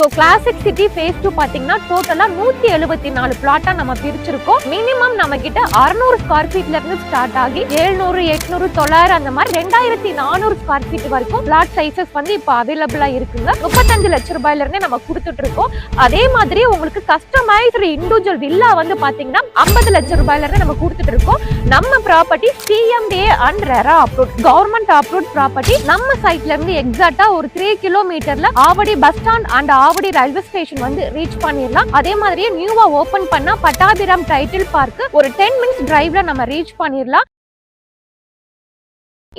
So classic city phase 2 பாத்தீங்கன்னா டோட்டலா 174 பிளாட்டா நம்ம பிரிச்சிருக்கோம். மினிமம் நம்ம கிட்ட 600 ஸ்கொயர் ஃபீட்ல இருந்து ஸ்டார்ட் ஆகி 700, 800, 900 அந்த மாதிரி 2400 ஸ்கொயர் ஃபீட் வரைக்கும் பிளாட் சைசஸ் வந்து இப்ப அவைலபிளா இருக்குங்க. 35 லட்சம் ரூபாயில இருந்தே நம்ம கொடுத்துட்டு இருக்கோம். அதே மாதிரி உங்களுக்கு கஸ்டமைஸ்டு இண்டிவிஜுவல் வில்லா வந்து பாத்தீங்கன்னா 50 லட்சம் ரூபாயில இருந்து நம்ம கொடுத்துட்டு இருக்கோம். நம்ம property CMDA and RERA approved government approved property. நம்ம சைட்ல இருந்து எக்ஸாக்ட்டா ஒரு 3 கிலோமீட்டர்ல Avadi bus stand and Avadi railway station வந்து ரீச் பண்ணிடலாம். அதே மாதிரியே நியூவா ஓபன் பண்ண பட்டாபிராம் டைட்டில் பார்க் ஒரு 10 மினிட்ஸ் டிரைவ்ல நம்ம ரீச் பண்ணிடலாம்.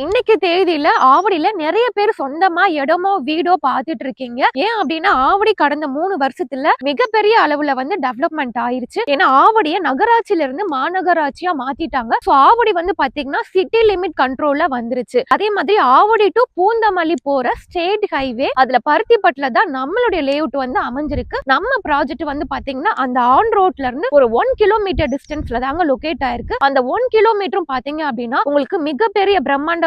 இன்னைக்கு தேதியில ஆவடியில நிறைய பேர் சொந்தமா இடமோ வீடோ பாத்துட்டு இருக்கீங்க. ஏன் அப்படின்னா ஆவடி கடந்த 3 வருஷத்துல மிகப்பெரிய அளவுல வந்து டெவலப்மெண்ட் ஆயிருச்சு. ஏன்னா ஆவடிய நகராட்சியில இருந்து மாநகராட்சியா மாத்திட்டாங்க. சோ ஆவடி வந்து பாத்தீங்கன்னா சிட்டி லிமிட் கண்ட்ரோல்ல வந்துருச்சு. அதே மாதிரி ஆவடி டு பூந்தமல்லி போற ஸ்டேட் ஹைவே அதுல பருத்திப்பட்டுல தான் நம்மளுடைய லேஅவுட் வந்து அமைஞ்சிருக்கு. நம்ம ப்ராஜெக்ட் வந்து பாத்தீங்கன்னா அந்த ஆன் ரோட்ல இருந்து ஒரு 1 கிலோமீட்டர் டிஸ்டன்ஸ்ல தாங்க லொகேட் ஆயிருக்கு. அந்த 1 கிலோமீட்டரும் பாத்தீங்க அப்படின்னா உங்களுக்கு மிகப்பெரிய பிரம்மாண்ட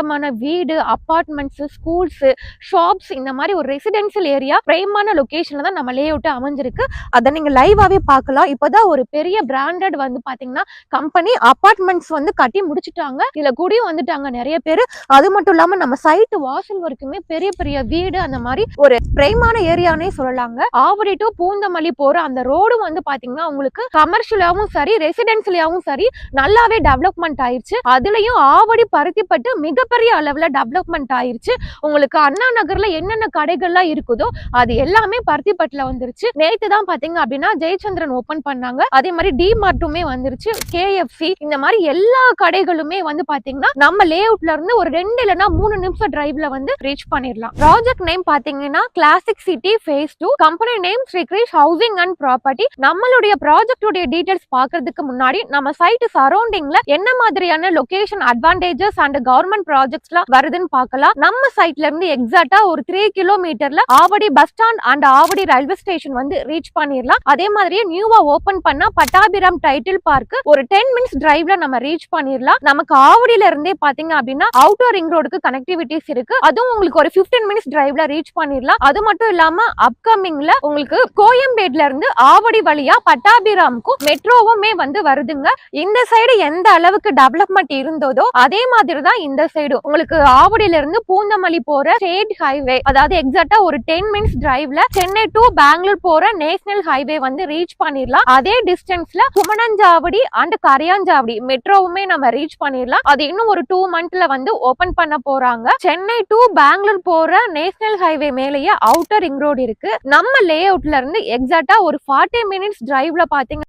வீடு, அபார்ட்மெண்ட்ஸ், ஸ்கூல்ஸ், ஷாப்ஸ் இந்த மாதிரி ஒரு ரெசிடென்ஷியல் ஏரியா பிரைமான லொகேஷன்ல தான் நம்ம லேஅவுட் அமைஞ்சிருக்கு. அதை நீங்க லைவாவே பார்க்கலாம். இப்பதான் ஒரு பெரிய பிராண்டட் வந்து பாத்தீங்கன்னா கம்பெனி அபார்ட்மெண்ட்ஸ் வந்து கட்டி முடிச்சுட்டாங்க. இதுல கூடயும் வந்துட்டாங்க நிறைய பேர். அது மட்டும் இல்லாம நம்ம சைட் வாசல் வரைக்குமே பெரிய பெரிய வீடு அந்த மாதிரி ஒரு பிரைமான ஏரியானே சொல்லலாங்க. ஆவடி டு பூந்தமல்லி போற அந்த ரோடு வந்து பாத்தீங்கன்னா உங்களுக்கு கமர்ஷியலாவும் சரி ரெசிடென்ஷியலாவும் சரி நல்லாவே டெவலப்மெண்ட் ஆயிருச்சு. அதுலயும் ஆவடி பருத்திப்பட்டு மிகப்பெரிய அளவுல டெவலப்மெண்ட் ஆயிருச்சு. உங்களுக்கு அண்ணா நகர்ல என்னென்ன கடைகள்லாம் இருக்குதோ அது எல்லாமே பருத்திப்பட்டுல வந்துருச்சு. நேத்து தான் பாத்தீங்க அப்படின்னா ஜெயச்சந்திரன் ஓபன் பண்ணாங்க. அதே மாதிரி டி மார்ட்டுமே வந்துருச்சு. KFC இந்த மாதிரி எல்லா கடைகளுமே வந்து பாத்தீங்கன்னா நம்ம லேஅவுட்ல இருந்து ஒரு 2 இல்லனா 3 நிமிஷம் டிரைவ்ல வந்து ரீச் பண்ணிடலாம். ப்ராஜெக்ட் நேம் பாத்தீங்கன்னா classic city phase 2, company name Shri Krish housing and property. நம்மளுடைய ப்ராஜெக்டோட டீடைல்ஸ் பாக்குறதுக்கு முன்னாடி நம்ம சைட் சரௌண்டிங்ல என்ன மாதிரியான லொகேஷன் அட்வான்டேஜஸ் அண்ட் கவர்மெண்ட் ப்ராஜெக்ட்ஸ்லாம் வருதுன்னு பார்க்கலாம். நம்ம சைட்ல இருந்து எக்ஸாக்ட்டா ஒரு 3 கிலோமீட்டர்ல Avadi bus stand and Avadi railway station வந்து ரீச் பண்ணிடலாம். அதே மாதிரியே நியூவா ஓபன் பண்ண பட்டாபிராம் டைட்டில் பார்க் ஒரு 10 மினிட்ஸ் டிரைவ்ல நம்ம ரீச் பண்ணிடலாம். நமக்கு ஆவடியில இருந்தே பாத்தீங்க அப்படின்னா அவுட்டர் ரிங் ரோடுக்கு கனெக்டிவிட்டிஸ் இருக்கு. அதுவும் உங்களுக்கு ஒரு 15 மினிட்ஸ் டிரைவ்ல ரீச் பண்ணிடலாம். அது மட்டும் இல்லாம அப்கமிங்ல உங்களுக்கு கோயம்பேட்ல இருந்து ஆவடி வழியா பட்டாபிராமுக்கும் மெட்ரோவுமே வந்து வருதுங்க. இந்த சைடு எந்த அளவுக்கு டெவலப்மெண்ட் இருந்ததோ அதே மாதிரி தான் இந்த சைடு உங்களுக்கு ஆவடியில இருந்து பூந்தமல்லி போற ஸ்டேட் ஹைவே அதாவது எக்ஸாக்ட்டா ஒரு 10 மினிட்ஸ் டிரைவ்ல சென்னை டு பெங்களூர் போற நேஷனல் ஹைவே வந்து ரீச் பண்ணிடலாம். அதே டிஸ்டன்ஸ்ல குமணஞ்சாவடி அண்ட் கரையாஞ்சாவடி மெட்ரோவுமே நம்ம ரீச் பண்ணிடலாம். அது இன்னும் ஒரு 2 மந்த்ல வந்து ஓபன் பண்ண போறாங்க. சென்னை டு பெங்களூர் போற நேஷனல் ஹைவே மேலேயே அவுட்டர் ரிங் ரோடு இருக்கு. நம்ம லேஅவுட்ல இருந்து எக்ஸாக்ட்டா ஒரு 40 மினிட்ஸ் டிரைவ்ல பாத்தீங்க